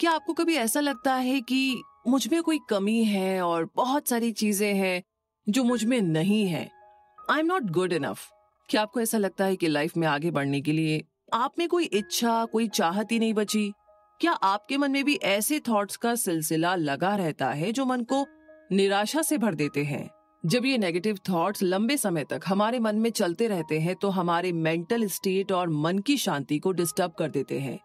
क्या आपको कभी ऐसा लगता है कि मुझ में कोई कमी है और बहुत सारी चीजें हैं जो मुझ में नहीं है? I am not good enough. क्या आपको ऐसा लगता है कि लाइफ में आगे बढ़ने के लिए आप में कोई इच्छा, कोई चाहत ही नहीं बची? क्या आपके मन में भी ऐसे थॉट्स का सिलसिला लगा रहता है जो मन को निराशा से भर देते हैं? जब ये नेगेटिव थॉट्स लंबे समय तक हमारे मन में चलते रहते हैं तो हमारे मेंटल स्टेट और मन की शांति को डिस्टर्ब कर देते हैं।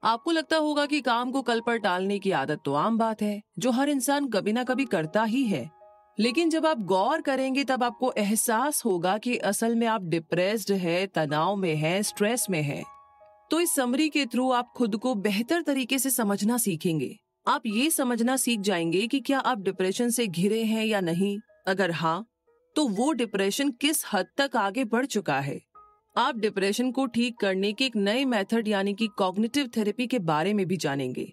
आपको लगता होगा कि काम को कल पर टालने की आदत तो आम बात है, जो हर इंसान कभी ना कभी करता ही है। लेकिन जब आप गौर करेंगे तब आपको एहसास होगा कि असल में आप डिप्रेस्ड है, तनाव में है, स्ट्रेस में है। तो इस समरी के थ्रू आप खुद को बेहतर तरीके से समझना सीखेंगे। आप ये समझना सीख जाएंगे कि क्या आप डिप्रेशन से घिरे हैं या नहीं। अगर हाँ, तो वो डिप्रेशन किस हद तक आगे बढ़ चुका है। आप डिप्रेशन को ठीक करने के एक नए मेथड यानी कि कॉग्निटिव थेरेपी के बारे में भी जानेंगे।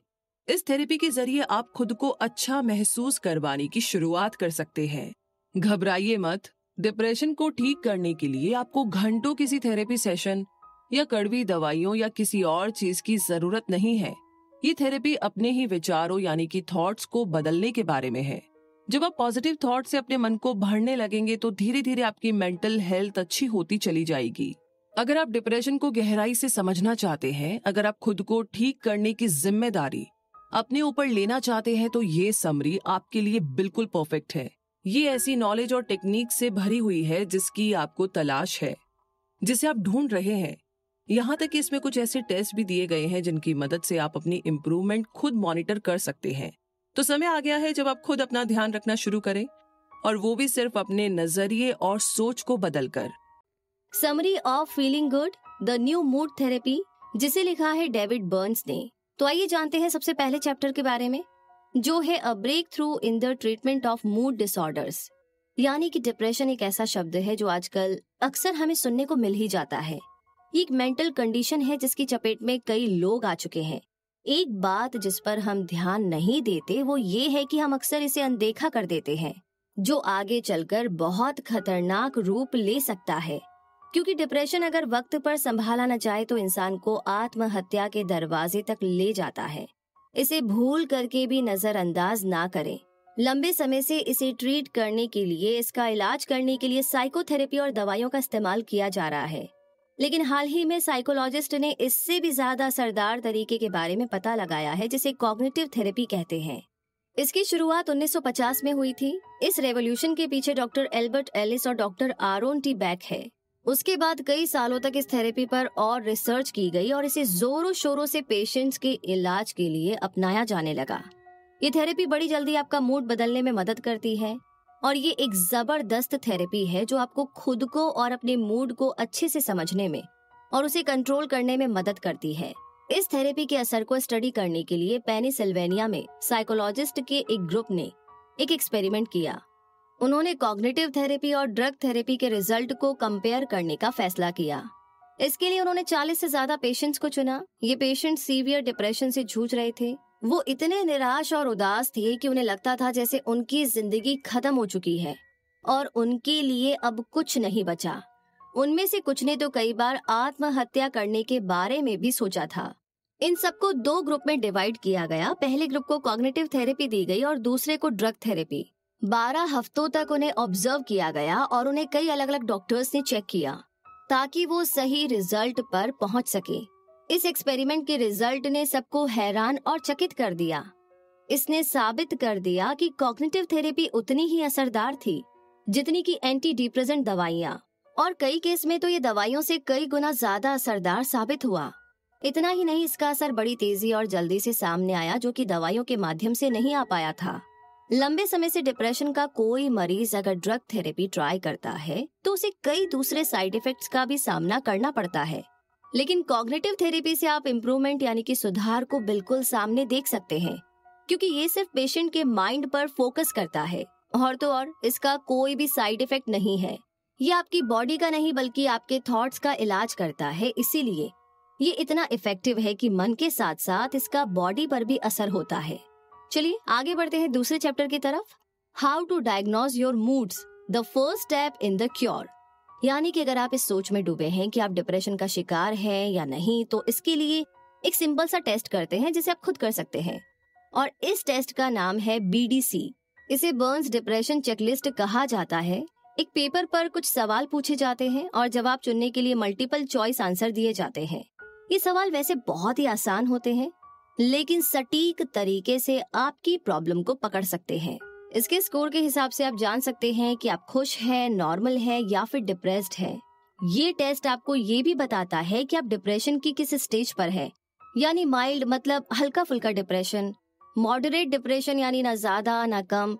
इस थेरेपी के जरिए आप खुद को अच्छा महसूस करवाने की शुरुआत कर सकते हैं। घबराइए मत। डिप्रेशन को ठीक करने के लिए आपको घंटों किसी थेरेपी सेशन या कड़वी दवाइयों या किसी और चीज की जरूरत नहीं है। ये थेरेपी अपने ही विचारों यानी कि थॉट्स को बदलने के बारे में है। जब आप पॉजिटिव थॉट से अपने मन को भरने लगेंगे तो धीरे धीरे आपकी मेंटल हेल्थ अच्छी होती चली जाएगी। अगर आप डिप्रेशन को गहराई से समझना चाहते हैं, अगर आप खुद को ठीक करने की जिम्मेदारी अपने ऊपर लेना चाहते हैं, तो ये समरी आपके लिए बिल्कुल परफेक्ट है। ये ऐसी नॉलेज और टेक्निक से भरी हुई है जिसकी आपको तलाश है, जिसे आप ढूंढ रहे हैं। यहाँ तक कि इसमें कुछ ऐसे टेस्ट भी दिए गए हैं जिनकी मदद से आप अपनी इम्प्रूवमेंट खुद मॉनिटर कर सकते हैं। तो समय आ गया है जब आप खुद अपना ध्यान रखना शुरू करें, और वो भी सिर्फ अपने नजरिए और सोच को बदलकर। Summary of feeling good, the new mood therapy, जिसे लिखा है डेविड बर्न्स ने। तो आइए जानते हैं सबसे पहले चैप्टर के बारे में, जो है a breakthrough in the treatment of mood disorders. यानी कि डिप्रेशन एक ऐसा शब्द है जो आजकल अक्सर हमें सुनने को मिल ही जाता है। ये एक मेंटल कंडीशन है जिसकी चपेट में कई लोग आ चुके हैं। एक बात जिस पर हम ध्यान नहीं देते वो ये है कि हम अक्सर इसे अनदेखा कर देते हैं, जो आगे चलकर बहुत खतरनाक रूप ले सकता है। क्योंकि डिप्रेशन अगर वक्त पर संभाला न जाए तो इंसान को आत्महत्या के दरवाजे तक ले जाता है। इसे भूल करके भी नजरअंदाज ना करें। लंबे समय से इसे ट्रीट करने के लिए, इसका इलाज करने के लिए साइकोथेरेपी और दवाइयों का इस्तेमाल किया जा रहा है। लेकिन हाल ही में साइकोलॉजिस्ट ने इससे भी ज्यादा असरदार तरीके के बारे में पता लगाया है, जिसे कॉग्निटिव थेरेपी कहते हैं। इसकी शुरुआत 1950 में हुई थी। इस रेवोल्यूशन के पीछे डॉक्टर एल्बर्ट एलिस और डॉक्टर आरोन टी बैक है। उसके बाद कई सालों तक इस थेरेपी पर और रिसर्च की गई और इसे जोरों शोरों से पेशेंट्स के इलाज के लिए अपनाया जाने लगा। ये थेरेपी बड़ी जल्दी आपका मूड बदलने में मदद करती है और ये एक जबरदस्त थेरेपी है जो आपको खुद को और अपने मूड को अच्छे से समझने में और उसे कंट्रोल करने में मदद करती है। इस थेरेपी के असर को स्टडी करने के लिए पेनिसिल्वेनिया में साइकोलॉजिस्ट के एक ग्रुप ने एक एक्सपेरिमेंट किया। उन्होंने कॉग्निटिव थेरेपी और ड्रग थेरेपी के रिजल्ट को कंपेयर करने का फैसला किया। इसके लिए उन्होंने 40 से ज्यादा पेशेंट्स को चुना। ये पेशेंट सीवियर डिप्रेशन से जूझ रहे थे। वो इतने निराश और उदास थे कि उन्हें लगता था जैसे उनकी जिंदगी खत्म हो चुकी है और उनके लिए अब कुछ नहीं बचा। उनमें से कुछ ने तो कई बार आत्महत्या करने के बारे में भी सोचा था। इन सबको 2 ग्रुप में डिवाइड किया गया। पहले ग्रुप को कॉग्निटिव थेरेपी दी गई और दूसरे को ड्रग थेरेपी। 12 हफ्तों तक उन्हें ऑब्जर्व किया गया और उन्हें कई अलग अलग डॉक्टर्स ने चेक किया ताकि वो सही रिजल्ट पर पहुंच सके। इस एक्सपेरिमेंट के रिजल्ट ने सबको हैरान और चकित कर दिया। इसने साबित कर दिया कि कॉग्निटिव थेरेपी उतनी ही असरदार थी जितनी कि एंटी डिप्रेसेंट दवाइयाँ, और कई केस में तो ये दवाइयों से कई गुना ज्यादा असरदार साबित हुआ। इतना ही नहीं, इसका असर बड़ी तेजी और जल्दी से सामने आया जो कि दवाइयों के माध्यम से नहीं आ पाया था। लंबे समय से डिप्रेशन का कोई मरीज अगर ड्रग थेरेपी ट्राई करता है तो उसे कई दूसरे साइड इफेक्ट्स का भी सामना करना पड़ता है। लेकिन कॉग्निटिव थेरेपी से आप इम्प्रूवमेंट यानी कि सुधार को बिल्कुल सामने देख सकते हैं, क्योंकि ये सिर्फ पेशेंट के माइंड पर फोकस करता है और तो और इसका कोई भी साइड इफेक्ट नहीं है। ये आपकी बॉडी का नहीं बल्कि आपके थॉट्स का इलाज करता है। इसीलिए ये इतना इफेक्टिव है कि मन के साथ साथ इसका बॉडी पर भी असर होता है। चलिए आगे बढ़ते हैं दूसरे चैप्टर की तरफ। How to diagnose your moods, the first step in the cure. यानी कि अगर आप इस सोच में डूबे हैं कि आप डिप्रेशन का शिकार हैं या नहीं, तो इसके लिए एक सिंपल सा टेस्ट करते हैं जिसे आप खुद कर सकते हैं। और इस टेस्ट का नाम है BDC। इसे बर्न्स डिप्रेशन चेकलिस्ट कहा जाता है। एक पेपर पर कुछ सवाल पूछे जाते हैं और जवाब चुनने के लिए मल्टीपल चॉइस आंसर दिए जाते हैं। ये सवाल वैसे बहुत ही आसान होते हैं, लेकिन सटीक तरीके से आपकी प्रॉब्लम को पकड़ सकते हैं। इसके स्कोर के हिसाब से आप जान सकते हैं कि आप खुश हैं, नॉर्मल हैं या फिर डिप्रेस्ड हैं। ये टेस्ट आपको ये भी बताता है कि आप डिप्रेशन की किस स्टेज पर है, यानी माइल्ड मतलब हल्का फुल्का डिप्रेशन, मॉडरेट डिप्रेशन यानी ना ज्यादा ना कम,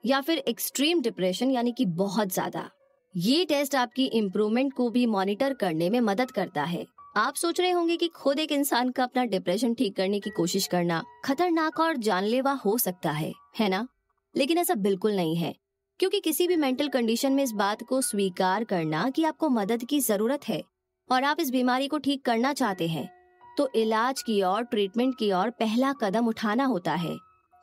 या फिर एक्सट्रीम डिप्रेशन यानी कि बहुत ज्यादा। ये टेस्ट आपकी इम्प्रूवमेंट को भी मॉनिटर करने में मदद करता है। आप सोच रहे होंगे कि खुद एक इंसान का अपना डिप्रेशन ठीक करने की कोशिश करना खतरनाक और जानलेवा हो सकता है ना? लेकिन ऐसा बिल्कुल नहीं है, क्योंकि किसी भी मेंटल कंडीशन में इस बात को स्वीकार करना कि आपको मदद की जरूरत है और आप इस बीमारी को ठीक करना चाहते हैं, तो इलाज की और ट्रीटमेंट की और पहला कदम उठाना होता है।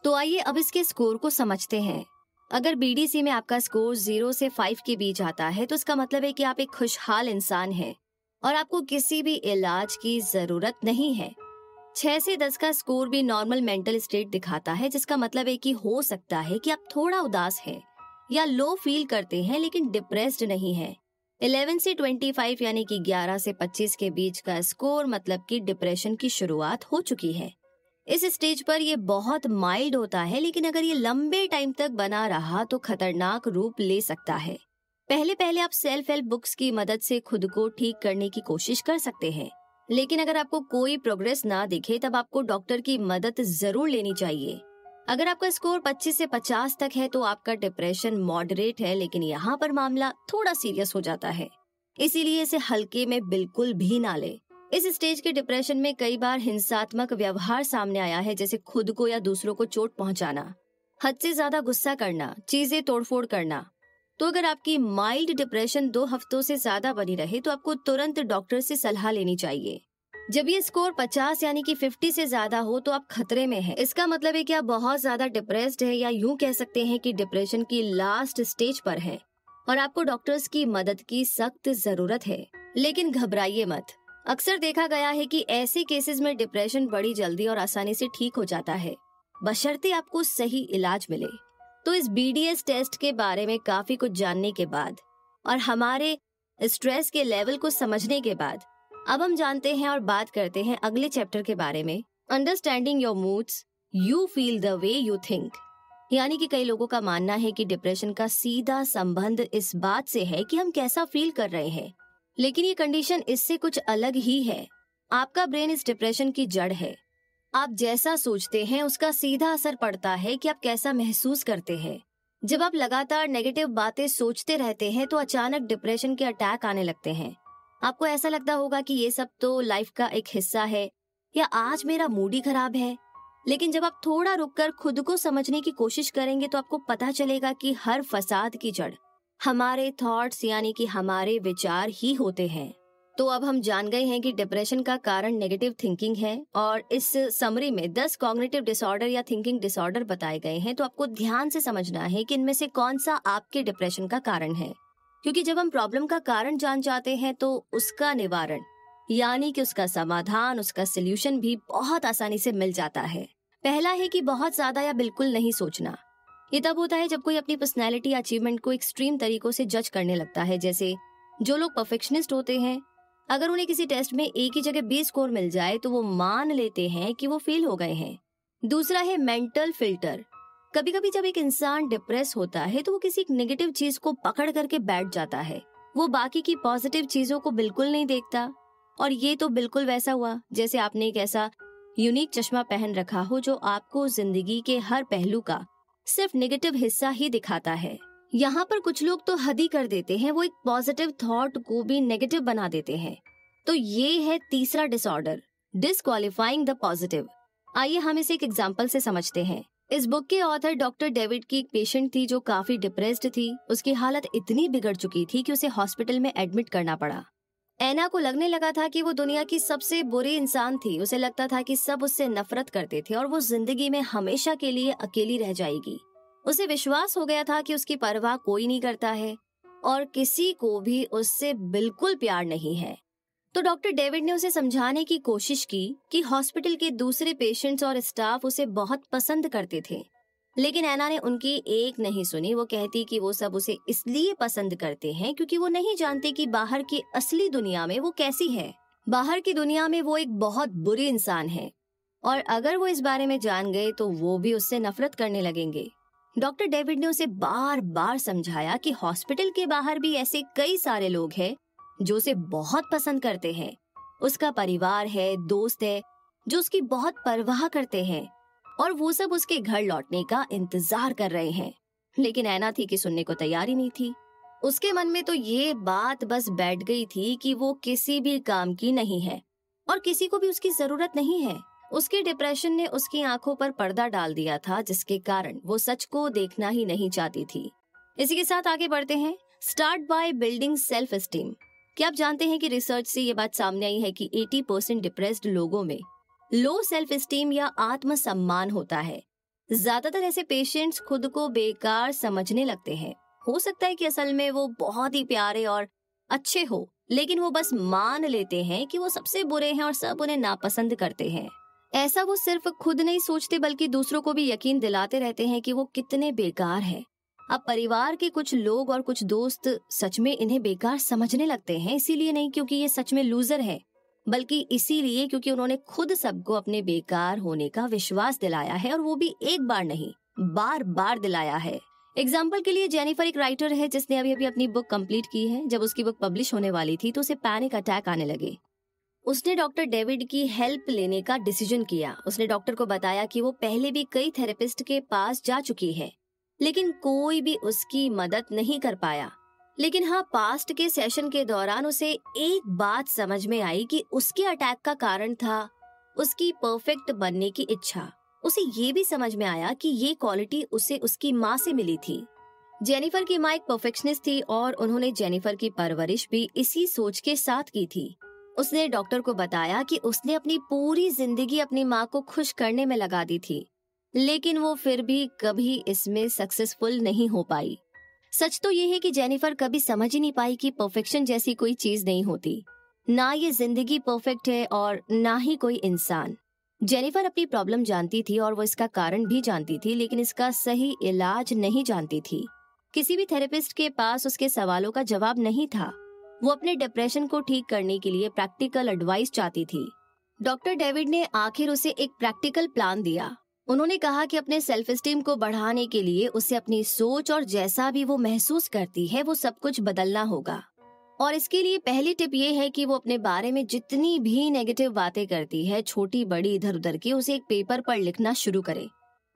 तो आइए अब इसके स्कोर को समझते हैं। अगर BDC में आपका स्कोर 0 से 5 के बीच आता है तो इसका मतलब है कि आप एक खुशहाल इंसान हैं और आपको किसी भी इलाज की जरूरत नहीं है। 6 से 10 का स्कोर भी नॉर्मल मेंटल स्टेट दिखाता है, जिसका मतलब है कि हो सकता है कि आप थोड़ा उदास हैं या लो फील करते हैं लेकिन डिप्रेस्ड नहीं है। 11 से 25 यानी कि 11 से 25 के बीच का स्कोर मतलब कि डिप्रेशन की शुरुआत हो चुकी है। इस स्टेज पर ये बहुत माइल्ड होता है, लेकिन अगर ये लंबे टाइम तक बना रहा तो खतरनाक रूप ले सकता है। पहले आप सेल्फ हेल्प बुक्स की मदद से खुद को ठीक करने की कोशिश कर सकते हैं, लेकिन अगर आपको कोई प्रोग्रेस ना दिखे तब आपको डॉक्टर की मदद जरूर लेनी चाहिए। अगर आपका स्कोर 25 से 50 तक है तो आपका डिप्रेशन मॉडरेट है, लेकिन यहाँ पर मामला थोड़ा सीरियस हो जाता है, इसीलिए इसे हल्के में बिल्कुल भी ना ले। इस स्टेज के डिप्रेशन में कई बार हिंसात्मक व्यवहार सामने आया है, जैसे खुद को या दूसरों को चोट पहुंचाना, हद से ज्यादा गुस्सा करना, चीजें तोड़फोड़ करना। तो अगर आपकी माइल्ड डिप्रेशन 2 हफ्तों से ज्यादा बनी रहे तो आपको तुरंत डॉक्टर से सलाह लेनी चाहिए। जब ये स्कोर 50 यानी कि 50 से ज्यादा हो तो आप खतरे में हैं। इसका मतलब है कि आप बहुत ज्यादा डिप्रेस्ड है, या यूं कह सकते हैं कि डिप्रेशन की लास्ट स्टेज पर है और आपको डॉक्टर्स की मदद की सख्त जरूरत है। लेकिन घबराइए मत। अक्सर देखा गया है कि ऐसे केसेस में डिप्रेशन बड़ी जल्दी और आसानी से ठीक हो जाता है, बशर्ते आपको सही इलाज मिले। तो इस BDS टेस्ट के बारे में काफी कुछ जानने के बाद और हमारे स्ट्रेस के लेवल को समझने के बाद अब हम जानते हैं और बात करते हैं अगले चैप्टर के बारे में, understanding your moods, you feel the way you think. यानी कि कई लोगों का मानना है कि डिप्रेशन का सीधा संबंध इस बात से है कि हम कैसा फील कर रहे हैं, लेकिन ये कंडीशन इससे कुछ अलग ही है। आपका ब्रेन इस डिप्रेशन की जड़ है। आप जैसा सोचते हैं उसका सीधा असर पड़ता है कि आप कैसा महसूस करते हैं। जब आप लगातार नेगेटिव बातें सोचते रहते हैं तो अचानक डिप्रेशन के अटैक आने लगते हैं। आपको ऐसा लगता होगा कि ये सब तो लाइफ का एक हिस्सा है, या आज मेरा मूड ही खराब है। लेकिन जब आप थोड़ा रुककर खुद को समझने की कोशिश करेंगे तो आपको पता चलेगा कि हर फसाद की जड़ हमारे थॉट्स यानी कि हमारे विचार ही होते हैं। तो अब हम जान गए हैं कि डिप्रेशन का कारण नेगेटिव थिंकिंग है, और इस समरी में 10 कॉग्निटिव डिसऑर्डर या थिंकिंग डिसऑर्डर बताए गए हैं। तो आपको ध्यान से समझना है कि इनमें से कौन सा आपके डिप्रेशन का कारण है, क्योंकि जब हम प्रॉब्लम का कारण जान जाते हैं तो उसका निवारण यानी कि उसका समाधान, उसका सोल्यूशन भी बहुत आसानी से मिल जाता है। पहला है कि बहुत ज्यादा या बिल्कुल नहीं सोचना। ये तब होता है जब कोई अपनी पर्सनैलिटी या अचीवमेंट को एक्सट्रीम तरीकों से जज करने लगता है। जैसे जो लोग परफेक्शनिस्ट होते हैं, अगर उन्हें किसी टेस्ट में एक ही जगह 20 स्कोर मिल जाए तो वो मान लेते हैं कि वो फेल हो गए हैं। दूसरा है मेंटल फिल्टर। कभी कभी जब एक इंसान डिप्रेस होता है तो वो किसी नेगेटिव चीज को पकड़ करके बैठ जाता है, वो बाकी की पॉजिटिव चीजों को बिल्कुल नहीं देखता। और ये तो बिल्कुल वैसा हुआ जैसे आपने एक ऐसा यूनिक चश्मा पहन रखा हो जो आपको जिंदगी के हर पहलू का सिर्फ नेगेटिव हिस्सा ही दिखाता है। यहाँ पर कुछ लोग तो हद ही कर देते हैं, वो एक पॉजिटिव थॉट को भी नेगेटिव बना देते हैं। तो ये है तीसरा डिसऑर्डर, डिस्क्वालिफाइंग द पॉजिटिव। आइए हम इसे एक एग्जांपल से समझते हैं। इस बुक के ऑथर डॉक्टर डेविड की एक पेशेंट थी जो काफी डिप्रेस्ड थी। उसकी हालत इतनी बिगड़ चुकी थी कि उसे हॉस्पिटल में एडमिट करना पड़ा। एना को लगने लगा था कि वो दुनिया की सबसे बुरी इंसान थी। उसे लगता था कि सब उससे नफरत करते थे और वो जिंदगी में हमेशा के लिए अकेली रह जाएगी। उसे विश्वास हो गया था कि उसकी परवाह कोई नहीं करता है और किसी को भी उससे बिल्कुल प्यार नहीं है। तो डॉक्टर डेविड ने उसे समझाने की कोशिश की कि हॉस्पिटल के दूसरे पेशेंट्स और स्टाफ उसे बहुत पसंद करते थे, लेकिन ऐना ने उनकी एक नहीं सुनी। वो कहती कि वो सब उसे इसलिए पसंद करते हैं क्योंकि वो नहीं जानते कि बाहर की असली दुनिया में वो कैसी है। बाहर की दुनिया में वो एक बहुत बुरी इंसान है और अगर वो इस बारे में जान गए तो वो भी उससे नफरत करने लगेंगे। डॉक्टर डेविड ने उसे बार बार समझाया कि हॉस्पिटल के बाहर भी ऐसे कई सारे लोग हैं जो उसे बहुत पसंद करते हैं। उसका परिवार है, दोस्त है जो उसकी बहुत परवाह करते हैं और वो सब उसके घर लौटने का इंतजार कर रहे हैं। लेकिन ऐना थी कि सुनने को तैयार ही नहीं थी। उसके मन में तो ये बात बस बैठ गई थी कि वो किसी भी काम की नहीं है और किसी को भी उसकी जरूरत नहीं है। उसके डिप्रेशन ने उसकी आंखों पर पर्दा डाल दिया था, जिसके कारण वो सच को देखना ही नहीं चाहती थी। इसी के साथ आगे बढ़ते हैं। Start by building self esteem. क्या आप जानते हैं कि रिसर्च से ये बात सामने आई है कि 80% डिप्रेस्ड लोगों में लो सेल्फ एस्टीम या आत्मसम्मान होता है। ज्यादातर ऐसे पेशेंट्स खुद को बेकार समझने लगते हैं। हो सकता है कि असल में वो बहुत ही प्यारे और अच्छे हो, लेकिन वो बस मान लेते हैं कि वो सबसे बुरे हैं और सब उन्हें नापसंद करते हैं। ऐसा वो सिर्फ खुद नहीं सोचते बल्कि दूसरों को भी यकीन दिलाते रहते हैं कि वो कितने बेकार हैं। अब परिवार के कुछ लोग और कुछ दोस्त सच में इन्हें बेकार समझने लगते हैं, इसीलिए नहीं क्योंकि ये सच में लूजर है, बल्कि इसीलिए क्योंकि उन्होंने खुद सबको अपने बेकार होने का विश्वास दिलाया है और वो भी एक बार नहीं, बार बार दिलाया है। एग्जाम्पल के लिए जेनिफर एक राइटर है जिसने अभी अभी अपनी बुक कंप्लीट की है। जब उसकी बुक पब्लिश होने वाली थी तो उसे पैनिक अटैक आने लगे। उसने डॉक्टर डेविड की हेल्प लेने का डिसीजन किया। उसने डॉक्टर को बताया कि वो पहले भी कई थेरेपिस्ट के पास जा चुकी है, लेकिन कोई भी उसकी मदद नहीं कर पाया। लेकिन हाँ, पास्ट के सेशन के दौरान उसे एक बात समझ में आई कि उसके अटैक का कारण था उसकी परफेक्ट बनने की इच्छा। उसे ये भी समझ में आया कि ये क्वालिटी उसे उसकी माँ से मिली थी। जेनिफर की माँ एक परफेक्शनिस्ट थी और उन्होंने जेनिफर की परवरिश भी इसी सोच के साथ की थी। उसने डॉक्टर को बताया कि उसने अपनी पूरी जिंदगी अपनी माँ को खुश करने में लगा दी थी, लेकिन वो फिर भी कभी इसमें सक्सेसफुल नहीं हो पाई। सच तो ये है कि जेनिफर कभी समझ ही नहीं पाई कि परफेक्शन जैसी कोई चीज नहीं होती। ना ये जिंदगी परफेक्ट है और ना ही कोई इंसान। जेनिफर अपनी प्रॉब्लम जानती थी और वो इसका कारण भी जानती थी, लेकिन इसका सही इलाज नहीं जानती थी। किसी भी थेरेपिस्ट के पास उसके सवालों का जवाब नहीं था। वो अपने डिप्रेशन को ठीक करने के लिए प्रैक्टिकल एडवाइस चाहती थी। डॉक्टर डेविड ने आखिर उसे एक प्रैक्टिकल प्लान दिया। उन्होंने कहा कि अपने सेल्फ एस्टीम को बढ़ाने के लिए उसे अपनी सोच और जैसा भी वो महसूस करती है वो सब कुछ बदलना होगा। और इसके लिए पहली टिप ये है कि वो अपने बारे में जितनी भी नेगेटिव बातें करती है, छोटी बड़ी इधर उधर की, उसे एक पेपर पर लिखना शुरू करे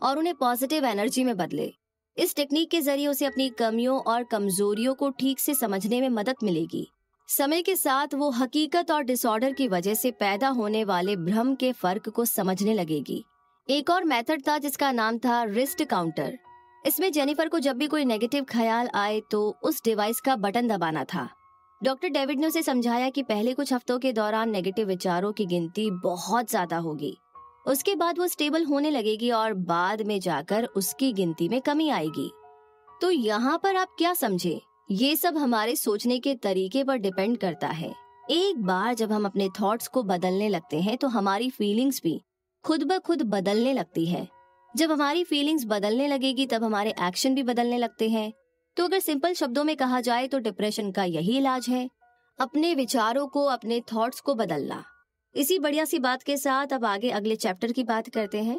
और उन्हें पॉजिटिव एनर्जी में बदले। इस टेक्निक के जरिए उसे अपनी कमियों और कमजोरियों को ठीक से समझने में मदद मिलेगी। समय के साथ वो हकीकत और डिसऑर्डर की वजह से पैदा होने वाले भ्रम के फर्क को समझने लगेगी। एक और मेथड था जिसका नाम था रिस्ट काउंटर। इसमें जेनिफर को जब भी कोई नेगेटिव ख्याल आए तो उस डिवाइस का बटन दबाना था। डॉक्टर डेविड ने उसे समझाया कि पहले कुछ हफ्तों के दौरान नेगेटिव विचारों की गिनती बहुत ज्यादा होगी, उसके बाद वो स्टेबल होने लगेगी और बाद में जाकर उसकी गिनती में कमी आएगी। तो यहाँ पर आप क्या समझे, ये सब हमारे सोचने के तरीके पर डिपेंड करता है। एक बार जब हम अपने थॉट्स को बदलने लगते हैं तो हमारी फीलिंग्स भी खुद ब खुद बदलने लगती है। जब हमारी फीलिंग्स बदलने लगेगी तब हमारे एक्शन भी बदलने लगते हैं। तो अगर सिंपल शब्दों में कहा जाए तो डिप्रेशन का यही इलाज है, अपने विचारों को, अपने थॉट्स को बदलना। इसी बढ़िया सी बात के साथ अब आगे अगले चैप्टर की बात करते हैं,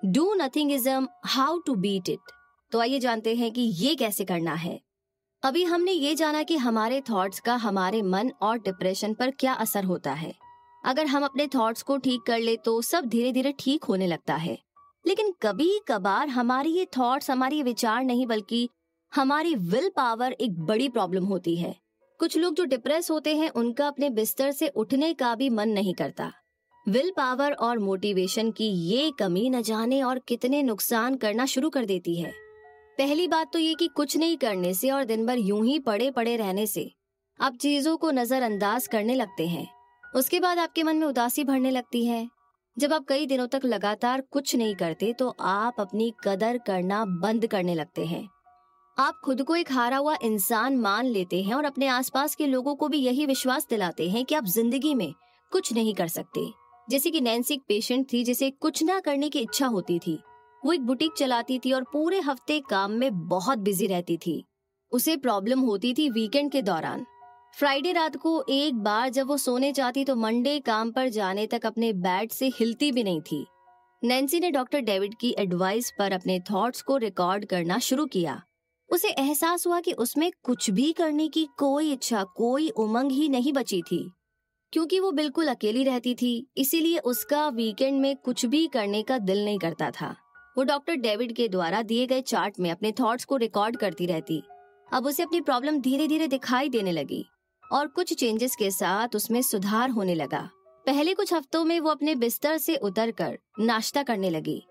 do nothingism, how to beat it. तो आइए जानते हैं कि ये कैसे करना है। अभी हमने ये जाना कि हमारे थॉट्स का हमारे मन और डिप्रेशन पर क्या असर होता है। अगर हम अपने थॉट्स को ठीक कर ले तो सब धीरे धीरे ठीक होने लगता है। लेकिन कभी कभार हमारी ये थॉट्स, हमारी विचार नहीं बल्कि हमारी विल पावर एक बड़ी प्रॉब्लम होती है। कुछ लोग जो डिप्रेस होते हैं उनका अपने बिस्तर से उठने का भी मन नहीं करता। विल पावर और मोटिवेशन की ये कमी न जाने और कितने नुकसान करना शुरू कर देती है। पहली बात तो ये कि कुछ नहीं करने से और दिन भर यूं ही पड़े पड़े रहने से आप चीजों को नजरअंदाज करने लगते हैं। उसके बाद आपके मन में उदासी भरने लगती है। जब आप कई दिनों तक लगातार कुछ नहीं करते तो आप अपनी कदर करना बंद करने लगते हैं। आप खुद को एक हारा हुआ इंसान मान लेते हैं और अपने आसपास के लोगों को भी यही विश्वास दिलाते हैं कि आप जिंदगी में कुछ नहीं कर सकते। जैसे कि नैन्सी एक पेशेंट थी जिसे कुछ ना करने की इच्छा होती थी। वो एक बुटीक चलाती थी और पूरे हफ्ते काम में बहुत बिजी रहती थी। उसे प्रॉब्लम होती थी वीकेंड के दौरान। फ्राइडे रात को एक बार जब वो सोने जाती तो मंडे काम पर जाने तक अपने बेड से हिलती भी नहीं थी। नैन्सी ने डॉक्टर डेविड की एडवाइस पर अपने थॉट्स को रिकॉर्ड करना शुरू किया। उसे एहसास हुआ कि उसमें कुछ भी करने की कोई इच्छा, कोई उमंग ही नहीं बची थी। क्योंकि वो बिल्कुल अकेली रहती थी, इसीलिए उसका वीकेंड में कुछ भी करने का दिल नहीं करता था। वो डॉक्टर डेविड के द्वारा दिए गए चार्ट में अपने थॉट्स को रिकॉर्ड करती रहती। अब उसे अपनी प्रॉब्लम धीरे धीरे दिखाई देने लगी और कुछ चेंजेस के साथ उसमें सुधार होने लगा। पहले कुछ हफ्तों में वो अपने बिस्तर से उतरकर नाश्ता करने लगी,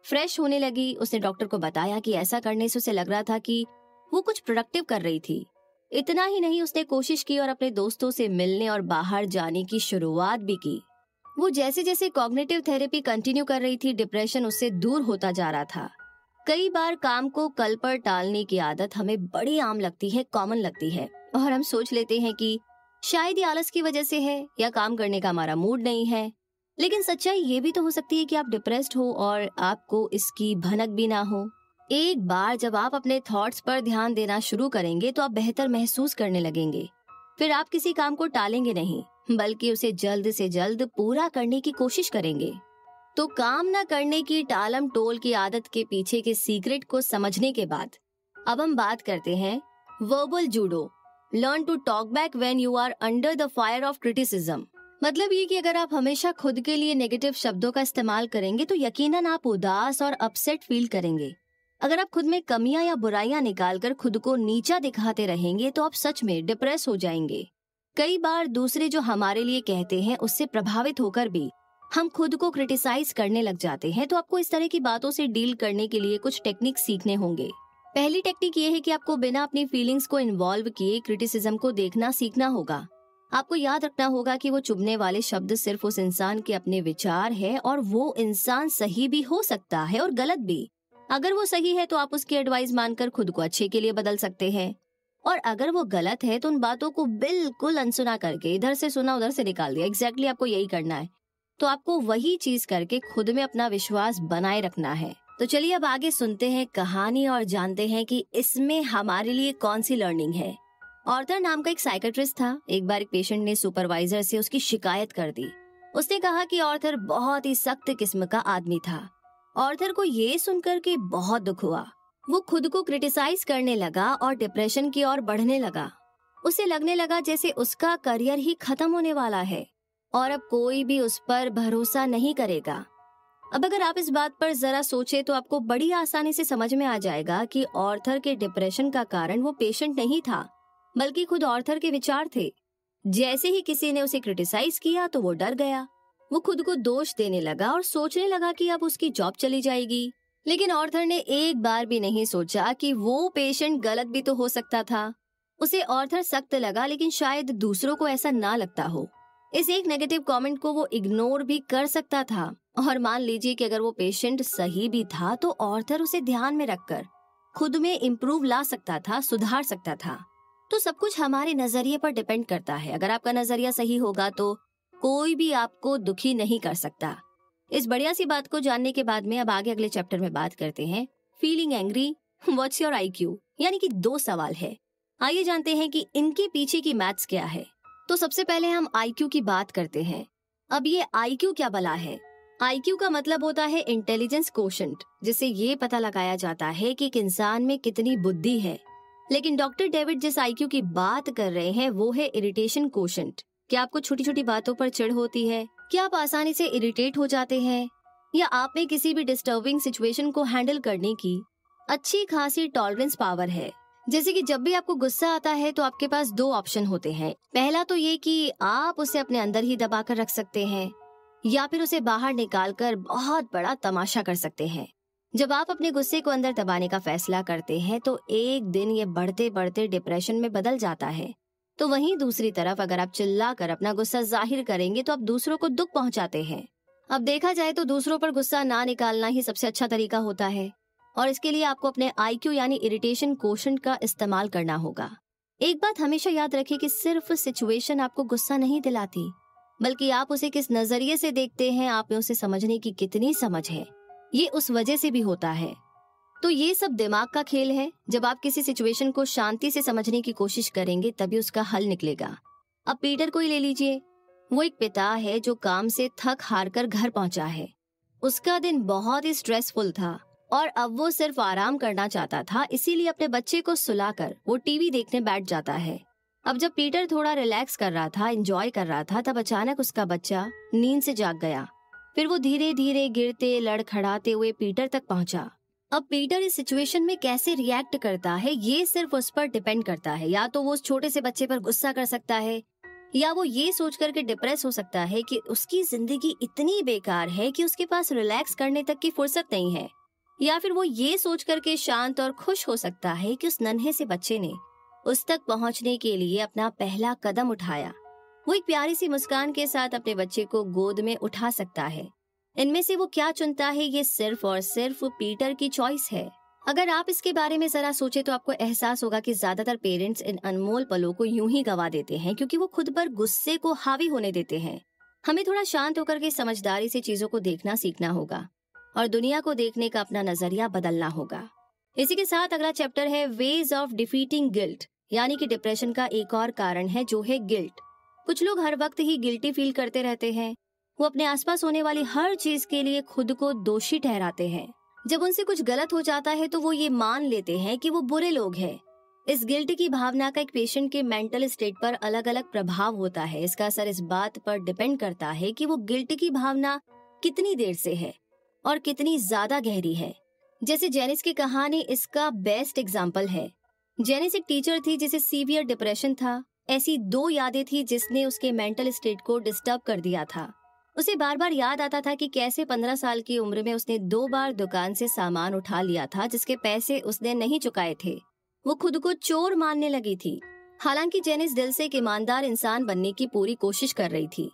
फ्रेश होने लगी। उसने डॉक्टर को बताया कि ऐसा करने से उसे लग रहा था कि वो कुछ प्रोडक्टिव कर रही थी। इतना ही नहीं, उसने कोशिश की और अपने दोस्तों से मिलने और बाहर जाने की शुरुआत भी की। वो जैसे जैसे कॉग्निटिव थेरेपी कंटिन्यू कर रही थी, डिप्रेशन उससे दूर होता जा रहा था। कई बार काम को कल पर टालने की आदत हमें बड़ी आम लगती है, कॉमन लगती है, और हम सोच लेते हैं कि शायद ये आलस की वजह से है या काम करने का हमारा मूड नहीं है। लेकिन सच्चाई ये भी तो हो सकती है कि आप डिप्रेस्ड हो और आपको इसकी भनक भी ना हो। एक बार जब आप अपने थॉट्स पर ध्यान देना शुरू करेंगे तो आप बेहतर महसूस करने लगेंगे। फिर आप किसी काम को टालेंगे नहीं, बल्कि उसे जल्द से जल्द पूरा करने की कोशिश करेंगे। तो काम न करने की टालम टोल की आदत के पीछे के सीक्रेट को समझने के बाद अब हम बात करते हैं verbal judo. Learn to talk back when you are under the fire of criticism. मतलब ये कि अगर आप हमेशा खुद के लिए नेगेटिव शब्दों का इस्तेमाल करेंगे तो यकीनन आप उदास और अपसेट फील करेंगे। अगर आप खुद में कमियां या बुराइयां निकालकर खुद को नीचा दिखाते रहेंगे तो आप सच में डिप्रेस हो जाएंगे। कई बार दूसरे जो हमारे लिए कहते हैं उससे प्रभावित होकर भी हम खुद को क्रिटिसाइज करने लग जाते हैं। तो आपको इस तरह की बातों से डील करने के लिए कुछ टेक्निक सीखने होंगे। पहली टेक्निक ये है कि आपको बिना अपनी फीलिंग्स को इन्वॉल्व किए क्रिटिसिज्म को देखना सीखना होगा। आपको याद रखना होगा कि वो चुभने वाले शब्द सिर्फ उस इंसान के अपने विचार है और वो इंसान सही भी हो सकता है और गलत भी। अगर वो सही है तो आप उसकी एडवाइस मानकर खुद को अच्छे के लिए बदल सकते हैं, और अगर वो गलत है तो उन बातों को बिल्कुल अनसुना करके इधर से सुना उधर से निकाल दिया। एग्जैक्टली आपको यही करना है। तो आपको वही चीज करके खुद में अपना विश्वास बनाए रखना है। तो चलिए अब आगे सुनते हैं कहानी और जानते हैं कि इसमें हमारे लिए कौन सी लर्निंग है। ऑर्थर नाम का एक साइकेट्रिस्ट था। एक बार एक पेशेंट ने सुपरवाइजर से उसकी शिकायत कर दी। उसने कहा कि ऑर्थर बहुत ही सख्त किस्म का आदमी था। ऑर्थर को ये सुनकर के बहुत दुख हुआ। वो खुद को क्रिटिसाइज करने लगा और डिप्रेशन की ओर बढ़ने लगा। उसे लगने लगा जैसे उसका करियर ही खत्म होने वाला है और अब कोई भी उस पर भरोसा नहीं करेगा। अब अगर आप इस बात पर जरा सोचे तो आपको बड़ी आसानी से समझ में आ जाएगा कि ऑर्थर के डिप्रेशन का कारण वो पेशेंट नहीं था, बल्कि खुद ऑर्थर के विचार थे। जैसे ही किसी ने उसे क्रिटिसाइज किया तो वो डर गया। वो खुद को दोष देने लगा और सोचने लगा कि अब उसकी जॉब चली जाएगी। लेकिन ऑर्थर ने एक बार भी नहीं सोचा कि वो पेशेंट गलत भी तो हो सकता था। उसे ऑर्थर सख्त लगा, लेकिन शायद दूसरों को ऐसा ना लगता हो। इस एक नेगेटिव कमेंट को वो इग्नोर भी कर सकता था, और मान लीजिए कि अगर वो पेशेंट सही भी था तो ऑर्थर उसे ध्यान में रखकर खुद में इम्प्रूव ला सकता था, सुधार सकता था। तो सब कुछ हमारे नजरिए पर डिपेंड करता है। अगर आपका नजरिया सही होगा तो कोई भी आपको दुखी नहीं कर सकता। इस बढ़िया सी बात को जानने के बाद में अब आगे अगले चैप्टर में बात करते हैं feeling angry, what's your IQ, यानी कि 2 सवाल है। आइए जानते हैं कि इनके पीछे की मैथ्स क्या है। तो सबसे पहले हम IQ की बात करते हैं। अब ये IQ क्या भला है? IQ का मतलब होता है इंटेलिजेंस कोशेंट, जिससे ये पता लगाया जाता है कि एक इंसान में कितनी बुद्धि है। लेकिन डॉक्टर डेविड जिस IQ की बात कर रहे हैं वो है इरिटेशन कोशेंट। क्या आपको छोटी छोटी बातों पर चिढ़ होती है? क्या आप आसानी से इरिटेट हो जाते हैं? या आप में किसी भी डिस्टर्बिंग सिचुएशन को हैंडल करने की अच्छी खासी टॉलरेंस पावर है? जैसे कि जब भी आपको गुस्सा आता है तो आपके पास 2 ऑप्शन होते हैं। पहला तो ये कि आप उसे अपने अंदर ही दबा कर रख सकते हैं, या फिर उसे बाहर निकालकर बहुत बड़ा तमाशा कर सकते हैं। जब आप अपने गुस्से को अंदर दबाने का फैसला करते हैं तो एक दिन ये बढ़ते बढ़ते डिप्रेशन में बदल जाता है। तो वहीं दूसरी तरफ अगर आप चिल्ला कर अपना गुस्सा जाहिर करेंगे तो आप दूसरों को दुख पहुंचाते हैं। अब देखा जाए तो दूसरों पर गुस्सा ना निकालना ही सबसे अच्छा तरीका होता है। और इसके लिए आपको अपने IQ यानी इरिटेशन कोशेंट का इस्तेमाल करना होगा। एक बात हमेशा याद रखिए कि सिर्फ सिचुएशन आपको गुस्सा नहीं दिलाती, बल्कि आप उसे किस नजरिए से देखते हैं, आप में उसे समझने की कितनी समझ है, ये उस वजह से भी होता है। तो ये सब दिमाग का खेल है। जब आप किसी सिचुएशन को शांति से समझने की कोशिश करेंगे तभी उसका हल निकलेगा। अब पीटर को ही ले लीजिए। वो एक पिता है जो काम से थक हार कर घर पहुंचा है। उसका दिन बहुत ही स्ट्रेसफुल था और अब वो सिर्फ आराम करना चाहता था, इसीलिए अपने बच्चे को सुलाकर वो टीवी देखने बैठ जाता है। अब जब पीटर थोड़ा रिलैक्स कर रहा था, एंजॉय कर रहा था, तब अचानक उसका बच्चा नींद से जाग गया। फिर वो धीरे धीरे गिरते लड़खड़ाते हुए पीटर तक पहुंचा। अब पीटर इस सिचुएशन में कैसे रिएक्ट करता है ये सिर्फ उस पर डिपेंड करता है। या तो वो उस छोटे से बच्चे पर गुस्सा कर सकता है, या वो ये सोच करके डिप्रेस हो सकता है कि उसकी जिंदगी इतनी बेकार है कि उसके पास रिलैक्स करने तक की फुर्सत नहीं है, या फिर वो ये सोच करके शांत और खुश हो सकता है कि उस नन्हे से बच्चे ने उस तक पहुंचने के लिए अपना पहला कदम उठाया। वो एक प्यारी सी मुस्कान के साथ अपने बच्चे को गोद में उठा सकता है। इनमें से वो क्या चुनता है ये सिर्फ और सिर्फ पीटर की चॉइस है। अगर आप इसके बारे में जरा सोचे तो आपको एहसास होगा कि ज्यादातर पेरेंट्स इन अनमोल पलों को यूं ही गवा देते हैं क्योंकि वो खुद पर गुस्से को हावी होने देते हैं। हमें थोड़ा शांत होकर के समझदारी से चीजों को देखना सीखना होगा और दुनिया को देखने का अपना नजरिया बदलना होगा। इसी के साथ अगला चैप्टर है वेज ऑफ डिफीटिंग गिल्ट, यानी कि डिप्रेशन का एक और कारण है जो है गिल्ट। कुछ लोग हर वक्त ही गिल्टी फील करते रहते हैं। वो अपने आसपास होने वाली हर चीज के लिए खुद को दोषी ठहराते हैं। जब उनसे कुछ गलत हो जाता है तो वो ये मान लेते हैं कि वो बुरे लोग हैं। इस गिल्ट की भावना का एक पेशेंट के मेंटल स्टेट पर अलग अलग प्रभाव होता है। इसका असर इस बात पर डिपेंड करता है कि वो गिल्ट की भावना कितनी देर से है और कितनी ज्यादा गहरी है। जैसे जेनिस की कहानी इसका बेस्ट एग्जाम्पल है। जेनिस एक टीचर थी जिसे सीवियर डिप्रेशन था। ऐसी 2 यादें थी जिसने उसके मेंटल स्टेट को डिस्टर्ब कर दिया था। उसे बार बार याद आता था कि कैसे 15 साल की उम्र में उसने 2 बार दुकान से सामान उठा लिया था जिसके पैसे उसने नहीं चुकाए थे। वो खुद को चोर मानने लगी थी। हालांकि जेनिस दिल से एक ईमानदार इंसान बनने की पूरी कोशिश कर रही थी,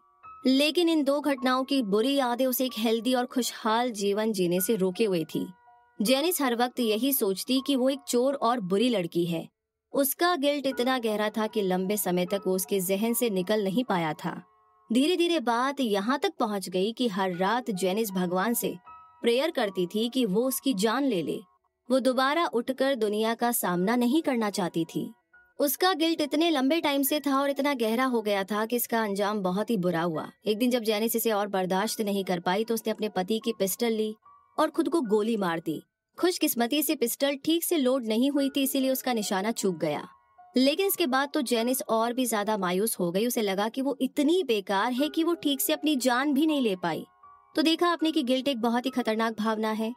लेकिन इन 2 घटनाओं की बुरी यादें उसे एक हेल्दी और खुशहाल जीवन जीने से रोके हुए थी। जेनिस हर वक्त यही सोचती कि वो एक चोर और बुरी लड़की है। उसका गिल्ट इतना गहरा था कि लंबे समय तक वो उसके जहन से निकल नहीं पाया था। धीरे धीरे बात यहाँ तक पहुँच गई कि हर रात जेनिस भगवान से प्रेयर करती थी कि वो उसकी जान ले ले। वो दोबारा उठकर दुनिया का सामना नहीं करना चाहती थी। उसका गिल्ट इतने लंबे टाइम से था और इतना गहरा हो गया था कि इसका अंजाम बहुत ही बुरा हुआ। एक दिन जब जेनिस इसे और बर्दाश्त नहीं कर पाई तो उसने अपने पति की पिस्टल ली और खुद को गोली मार दी। खुशकिस्मती से पिस्टल ठीक से लोड नहीं हुई थी, इसीलिए उसका निशाना चूक गया। लेकिन इसके बाद तो जेनिस और भी ज्यादा मायूस हो गई। उसे लगा कि वो इतनी बेकार है कि वो ठीक से अपनी जान भी नहीं ले पाई। तो देखा आपने कि गिल्ट एक बहुत ही खतरनाक भावना है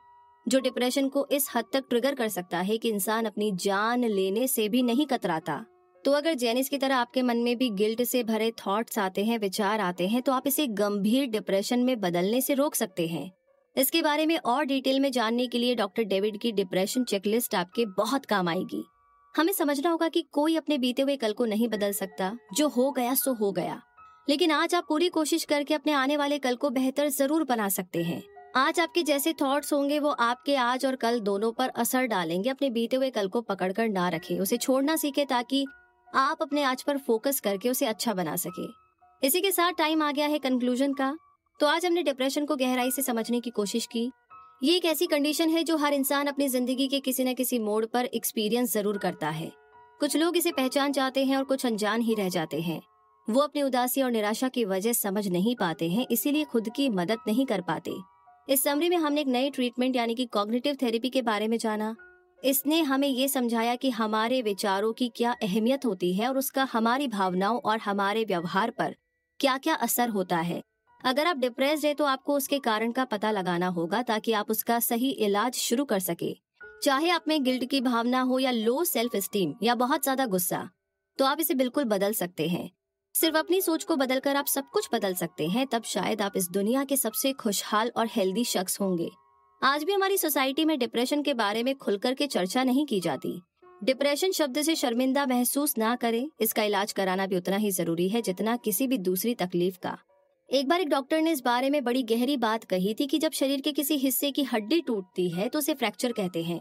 जो डिप्रेशन को इस हद तक ट्रिगर कर सकता है कि इंसान अपनी जान लेने से भी नहीं कतराता। तो अगर जेनिस की तरह आपके मन में भी गिल्ट से भरे थॉट्स आते हैं, विचार आते हैं, तो आप इसे गंभीर डिप्रेशन में बदलने से रोक सकते हैं। इसके बारे में और डिटेल में जानने के लिए डॉक्टर डेविड की डिप्रेशन चेकलिस्ट आपके बहुत काम आएगी। हमें समझना होगा कि कोई अपने बीते हुए कल को नहीं बदल सकता। जो हो गया सो हो गया, लेकिन आज आप पूरी कोशिश करके अपने आने वाले कल को बेहतर जरूर बना सकते हैं। आज आपके जैसे थॉट्स होंगे वो आपके आज और कल दोनों पर असर डालेंगे। अपने बीते हुए कल को पकड़कर ना रखें, उसे छोड़ना सीखे ताकि आप अपने आज पर फोकस करके उसे अच्छा बना सके। इसी के साथ टाइम आ गया है कंक्लूजन का। तो आज हमने डिप्रेशन को गहराई से समझने की कोशिश की। ये एक ऐसी कंडीशन है जो हर इंसान अपनी जिंदगी के किसी न किसी मोड़ पर एक्सपीरियंस जरूर करता है। कुछ लोग इसे पहचान जाते हैं और कुछ अनजान ही रह जाते हैं। वो अपनी उदासी और निराशा की वजह समझ नहीं पाते हैं, इसीलिए खुद की मदद नहीं कर पाते। इस समरी में हमने एक नई ट्रीटमेंट यानी कि कॉग्निटिव थेरेपी के बारे में जाना। इसने हमें ये समझाया कि हमारे विचारों की क्या अहमियत होती है और उसका हमारी भावनाओं और हमारे व्यवहार पर क्या क्या असर होता है। अगर आप डिप्रेस्ड है तो आपको उसके कारण का पता लगाना होगा ताकि आप उसका सही इलाज शुरू कर सके। चाहे आप में गिल्ट की भावना हो या लो सेल्फ एस्टीम या बहुत ज्यादा गुस्सा, तो आप इसे बिल्कुल बदल सकते हैं। सिर्फ अपनी सोच को बदलकर आप सब कुछ बदल सकते हैं। तब शायद आप इस दुनिया के सबसे खुशहाल और हेल्दी शख्स होंगे। आज भी हमारी सोसाइटी में डिप्रेशन के बारे में खुलकर के चर्चा नहीं की जाती। डिप्रेशन शब्द से शर्मिंदा महसूस ना करें। इसका इलाज कराना भी उतना ही जरूरी है जितना किसी भी दूसरी तकलीफ का। एक बार एक डॉक्टर ने इस बारे में बड़ी गहरी बात कही थी कि जब शरीर के किसी हिस्से की हड्डी टूटती है तो उसे फ्रैक्चर कहते हैं,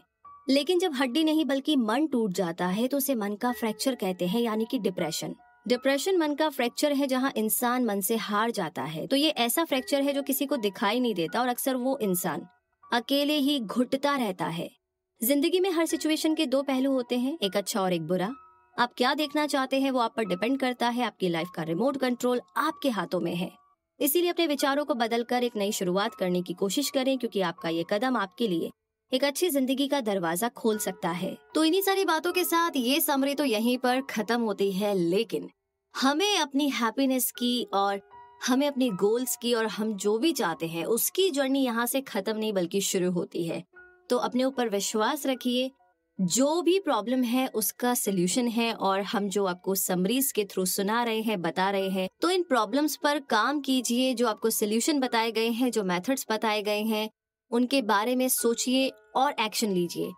लेकिन जब हड्डी नहीं बल्कि मन टूट जाता है तो उसे मन का फ्रैक्चर कहते हैं, यानी कि डिप्रेशन। डिप्रेशन मन का फ्रैक्चर है जहां इंसान मन से हार जाता है। तो ये ऐसा फ्रैक्चर है जो किसी को दिखाई नहीं देता और अक्सर वो इंसान अकेले ही घुटता रहता है। जिंदगी में हर सिचुएशन के दो पहलू होते हैं, एक अच्छा और एक बुरा। आप क्या देखना चाहते हैं वो आप पर डिपेंड करता है। आपकी लाइफ का रिमोट कंट्रोल आपके हाथों में है। इसीलिए अपने विचारों को बदलकर एक नई शुरुआत करने की कोशिश करें, क्योंकि आपका ये कदम आपके लिए एक अच्छी जिंदगी का दरवाजा खोल सकता है। तो इन्हीं सारी बातों के साथ ये समरी तो यहीं पर खत्म होती है, लेकिन हमें अपनी हैप्पीनेस की और हमें अपनी गोल्स की और हम जो भी चाहते हैं उसकी जर्नी यहाँ से खत्म नहीं बल्कि शुरू होती है। तो अपने ऊपर विश्वास रखिए, जो भी प्रॉब्लम है उसका सोल्यूशन है, और हम जो आपको समरीज के थ्रू सुना रहे हैं, बता रहे हैं, तो इन प्रॉब्लम्स पर काम कीजिए। जो आपको सोल्यूशन बताए गए हैं, जो मेथड्स बताए गए हैं, उनके बारे में सोचिए और एक्शन लीजिए।